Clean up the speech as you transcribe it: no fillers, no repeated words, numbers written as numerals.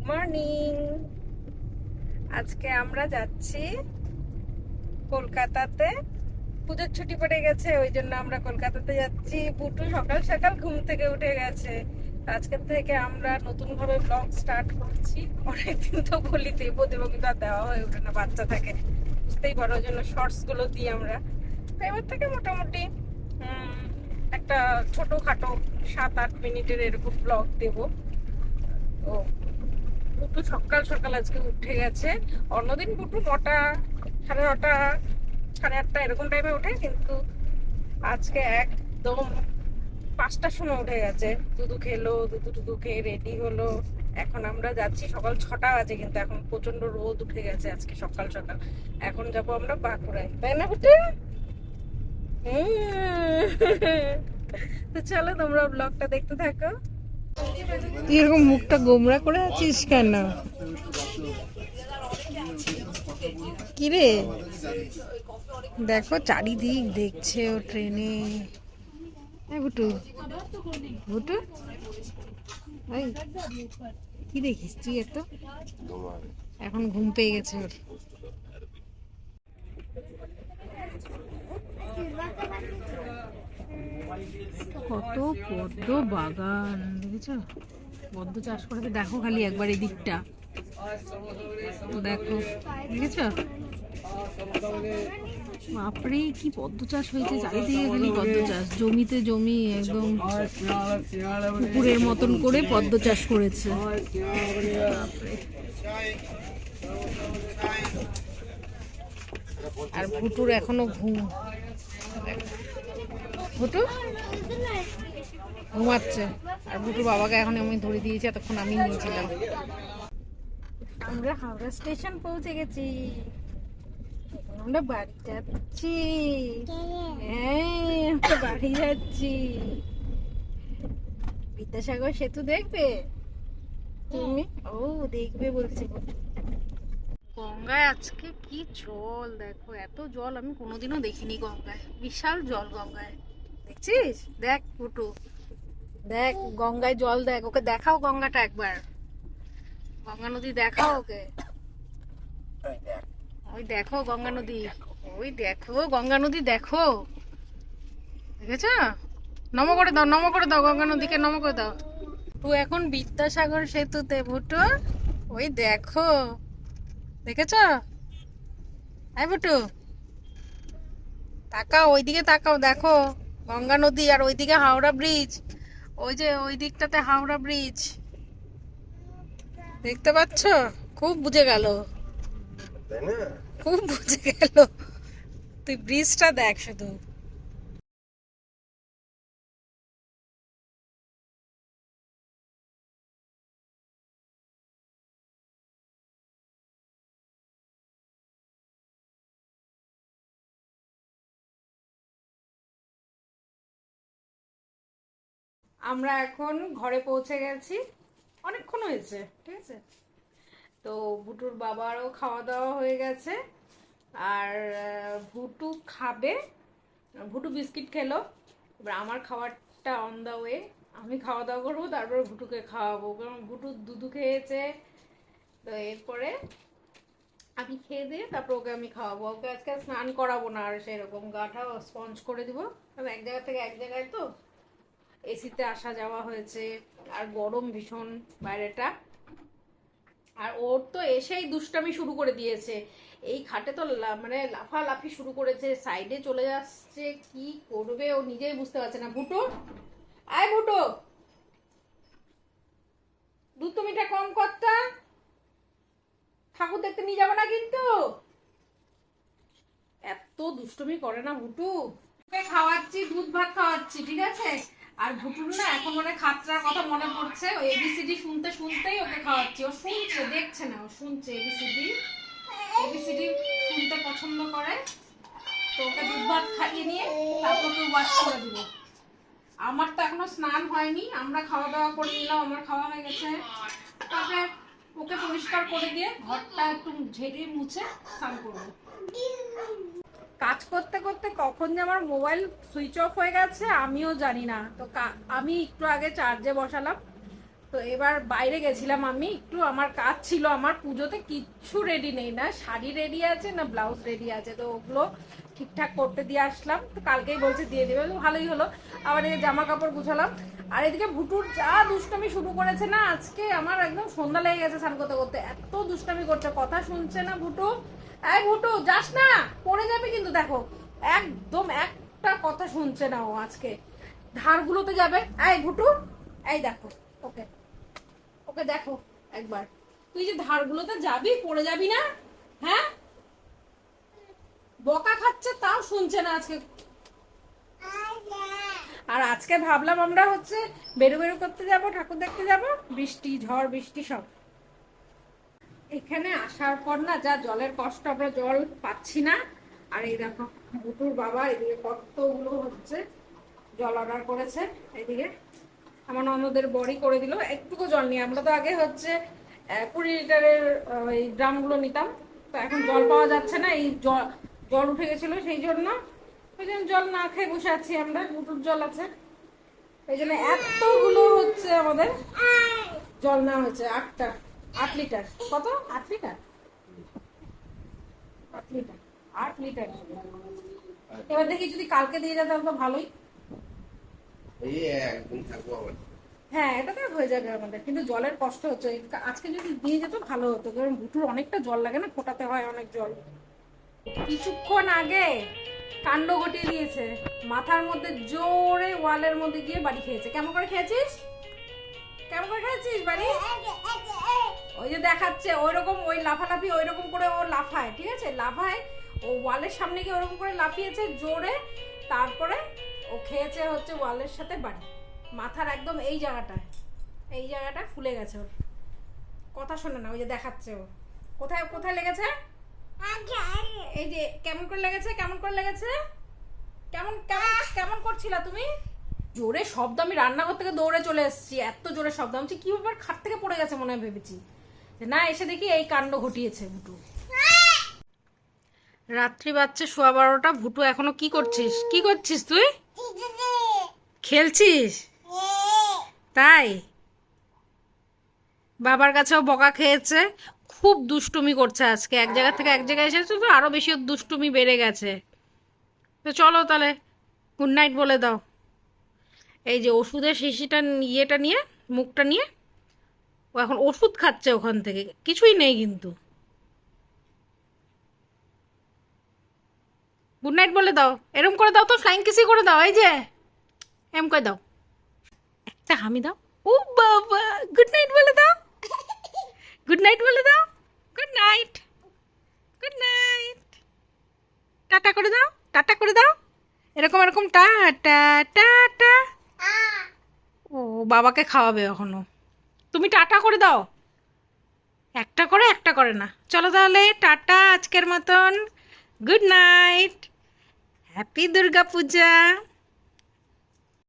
Morning. আজকে আমরা যাচ্ছি কলকাতাতে। পুজোর ছুটি পড়ে গেছে, ওই জন্য আমরা কলকাতাতে যাচ্ছি। পুটু সকাল সকাল ঘুম থেকে উঠে গেছে। আজকের থেকে আমরা নতুন ভাবে ব্লগ স্টার্ট করছি। অনেকদিন তো বলি দেবো দেবো, কিন্তু আর দেওয়া হয়ে ওঠে না, বাচ্চা থাকে, বুঝতেই পারো। ওই জন্য শর্টস গুলো দিই আমরা। তো এবার থেকে মোটামুটি একটা ছোটখাটো 7-8 মিনিটের এরকম ব্লগ দেবো। তো পুটু সকাল সকাল আজকে উঠে গেছে। অন্যদিন পুটু 9টা, 9:30, 8:30 এরকম টাইমে ওঠে, কিন্তু আজকে একদম 5টার সময় উঠে গেছে। দুধু খেলো, দুধু খেয়ে রেডি হলো। এখন আমরা যাচ্ছি, সকাল 6টা বাজে, কিন্তু এখন প্রচন্ড রোদ উঠে গেছে আজকে সকাল সকাল। এখন যাবো আমরা বাঁকুড়ায়, তাই না পুটু? তো চলো তোমরা ব্লগটা দেখতে থাকো। তুই এরকম মুখটা গোমরা করে আছিস কেন? কিরে দেখো চারিদিক দেখছে ও ট্রেনে। ভুটু ভুটু কি দেখিস তুই? এত এখন ঘুম পেয়ে গেছে ওর। কত পদ্ম বাগান দেখেছো? পদ্ম চাষ করেছে, দেখো খালি একবার এই দিকটা দেখো, দেখেছো? বাপরে কি পদ্ম চাষ হয়েছে চারিদিকে, খালি পদ্ম চাষ, জমিতে জমি একদম পুকুরের মতন করে পদ্ম চাষ করেছে। আর ভুটুর এখনো ঘুম, ভুটু ঘুমাচ্ছে। আর ভুটুর বাবাকে এখন আমি ধরে দিয়েছি, এতক্ষণ আমি নিয়েছিলাম। আমরা হাওড়া স্টেশন পৌঁছে গেছি, আমরা বাড়ি যাচ্ছি। হ্যাঁ, আমরা বাড়ি যাচ্ছি। বিদ্যাসাগর সেতু দেখবে তুমি? ও দেখবে বলছি। গঙ্গায় আজকে কি জল দেখো, এত জল আমি কোনোদিনও দেখিনি গঙ্গায়। বিশাল জল গঙ্গায়, দেখছিস? দেখ ফুটু, দেখ গঙ্গায় জল, দেখ ওকে দেখাও গঙ্গাটা একবার, গঙ্গা নদী দেখাও ওকে। ওই দেখো গঙ্গা নদী, ওই দেখো গঙ্গা নদী, দেখো দেখেছ? নম করে দাও, নম করে দাও, গঙ্গা নদীকে নম করে দাও। তুই এখন বিদ্যাসাগর সেতুতে ভুটু, ওই দেখো, দেখেছ? হ্যাঁ ভুটু তাকাও, ওইদিকে তাকাও, দেখো গঙ্গা নদী, আর ওইদিকে হাওড়া ব্রিজ। ওই যে ওই দিকটাতে হাওড়া ব্রিজ, দেখতে পাচ্ছ? খুব বুঝে গেল, খুব বুঝে গেল। তুই ব্রিজটা দেখ শুধু। আমরা এখন ঘরে পৌঁছে গেছি, অনেকক্ষণ হয়েছে, ঠিক আছে? তো ভুটুর বাবারও খাওয়া দাওয়া হয়ে গেছে। আর ভুটু খাবে, ভুটু বিস্কিট খেলো। এবার আমার খাবারটা অন দা ওয়ে, আমি খাওয়া দাওয়া করবো, তারপরে ভুটুকে খাওয়াবো, কারণ ভুটু দুধু খেয়েছে। তো এরপরে আমি খেয়ে দিয়ে তারপর ওকে আমি খাওয়াবো। ওকে আজকে স্নান করাবো না, আর সেরকম গাটা স্পঞ্জ করে দিব, কারণ এক জায়গা থেকে এক জায়গায় তো এসিতে আসা যাওয়া হয়েছে, আর গরম ভীষণ বাইরেটা। আর ওর তো এসেই দুষ্টামি শুরু করে দিয়েছে, এই খাটে তো মানে লাফালাফি শুরু করেছে, সাইডে চলে যাচ্ছে, কি করবে ও নিজেই বুঝতে পারছে না। ভুটু আয়, ভুটু দুধ তুমিটা কম করতা, ঠাকুর দেখতে নিয়ে যাবো না কিন্তু। এত দুষ্টুমি করে না ভুটু। খাওয়াচ্ছি, দুধ ভাত খাওয়াচ্ছি, ঠিক আছে? আর ভুটুর না এখন মনে খাতরার কথা মনে পড়ছে, ওই এবিসিডি শুনতে শুনতেই ওকে খাওয়াচ্ছি। ও শুনছে, দেখছে না, ও শুনছে এবিসিডি, এবিসিডি শুনতে পছন্দ করে। তো ওকে দুধ ভাত খাইয়ে নিয়ে তারপর ওকে ওয়াশ করে দিব। আমার তো এখনো স্নান হয়নি, আমরা খাওয়া দাওয়া করে নিলাম, আমার খাওয়া হয়ে গেছে। তারপরে ওকে পরিষ্কার করে দিয়ে ঘরটা একটু ঝেড়ে মুছে স্নান করবো। কাজ করতে করতে কখন যে আমার মোবাইল সুইচ অফ হয়ে গেছে আমিও জানি না। তো আমি একটু আগে চার্জে বসালাম, তো এবার বাইরে গেছিলাম আমি একটু, আমার কাজ ছিল, আমার পুজোতে কিচ্ছু রেডি নেই, না শাড়ি রেডি আছে না ব্লাউজ রেডি আছে, তো ওগুলো ঠিকঠাক করতে দিয়ে আসলাম। তো কালকেই বলছে দিয়ে দেবে, তো ভালোই হলো। আবার এই জামা কাপড় গুছালাম। আর এদিকে ভুটুর যা দুষ্টামি শুরু করেছে না আজকে, আমার একদম সন্ধ্যা লেগে গেছে স্নান করতে করতে, এত দুষ্টামি করছে, কথা শুনছে না ভুটু। এই ভুটু যাস না, পড়ে যাবে কিন্তু, দেখো একদম একটা কথা শুনছে না ও আজকে, ধারগুলোতে যাবে। এই ভুটু, এই দেখো ওকে, ওকে দেখো একবার, তুই যে ধারগুলোতে যাবি পড়ে যাবি না, হ্যাঁ? বকা খাচ্ছে তাও শুনছে না আজকে। আর আজকে ভাবলাম আমরা হচ্ছে বেরু বেরু করতে যাব, ঠাকুর দেখতে যাব, বৃষ্টি ঝড় বৃষ্টি সব। এখানে আসার পর না যা জলের কষ্ট, আমরা জল পাচ্ছি না। আর এই দেখো বুটুর বাবা এদিকে কতগুলো হচ্ছে জল অর্ডার করেছে। এদিকে আমার ননদের বড়ি করে দিল, একটুকু জল নিয়ে। আমরা তো আগে হচ্ছে 20 লিটারের ওই ড্রামগুলো নিতাম, তো এখন জল পাওয়া যাচ্ছে না, এই জল উঠে গেছিল, সেই জন্য জল না খেয়ে বসে আছি আমরা। বুটুর জল আছে, এই জন্য এতগুলো হচ্ছে আমাদের জল নেওয়া হয়েছে। 8 লিটার, কত 8 লিটার, 8 লিটার, 8 লিটার। এবার দেখি যদি কালকে দিয়ে যায় তাহলে তো ভালোই। হ্যাঁ এটা তো হয়ে যাবে আমাদের, কিন্তু জলের কষ্ট হচ্ছে। আজকে যদি দিয়ে যেত ভালো হতো, কারণ ভুটুর অনেকটা জল লাগে না, ফোটাতে হয় অনেক জল। কিছুক্ষণ আগে কাণ্ড ঘটিয়ে দিয়েছে, মাথার মধ্যে জোরে ওয়ালের মধ্যে গিয়ে বাড়ি খেয়েছে। কেমন করে খেয়েছিস, কেমন করে খেয়েছিস বাড়ি? ওই যে দেখাচ্ছে ওইরকম, ওই লাফালাফি ওইরকম করে ও লাফায়, ঠিক আছে, লাফায়, ও ওয়ালের সামনে গিয়ে ওরকম করে লাফিয়েছে জোরে, তারপরে ও খেয়েছে হচ্ছে ওয়ালের সাথে বাড়ি। মাথার একদম এই জায়গাটা ফুলে গেছে ওর, কথা শোনে না। ওই যে দেখাচ্ছে ও কোথায় কোথায় লেগেছে, এই যে কেমন করে লেগেছে, কেমন করে লেগেছে, কেমন কেমন কেমন করছিলা তুমি? জোরে শব্দ, আমি রান্নাঘর থেকে দৌড়ে চলে এসেছি, এত জোরে শব্দ। আমি কি ব্যাপার, খাট থেকে পড়ে গেছে মনে হয় ভেবেছি, না এসে দেখি এই কাণ্ড ঘটিয়েছে ভুটু। রাত্রি বাজছে 12:15। ভুটু এখনো কি করছিস, কি করছিস তুই? খেলছিস? তাই বাবার কাছেও বকা খেয়েছে, খুব দুষ্টুমি করছে আজকে, এক জায়গা থেকে এক জায়গায় এসেছে তো আরো বেশি দুষ্টুমি বেড়ে গেছে। তো চলো তাহলে গুড নাইট বলে দাও। এই যে ওষুধের শিশিটা ইয়েটা নিয়ে, মুখটা নিয়ে ও এখন ওষুধ খাচ্ছে, ওখান থেকে কিছুই নেই কিন্তু। গুড নাইট বলে দাও, এরম করে দাও তো, ফ্লাইং কিসি করে দাও, এই যে এম করে দাও, একটা হামি দাও। ও বাবা, গুড নাইট বলে দাও, গুড নাইট বলে দাও, good night, good night, tata করে দাও, টাটা করে দাও, এরকম এরকম টাটা টাটা। ও বাবাকে খাওয়াবে এখনো, তুমি টাটা করে দাও, একটা করে না। চলো তাহলে টাটা আজকের মতন, গুড নাইট, হ্যাপি দুর্গা পূজা।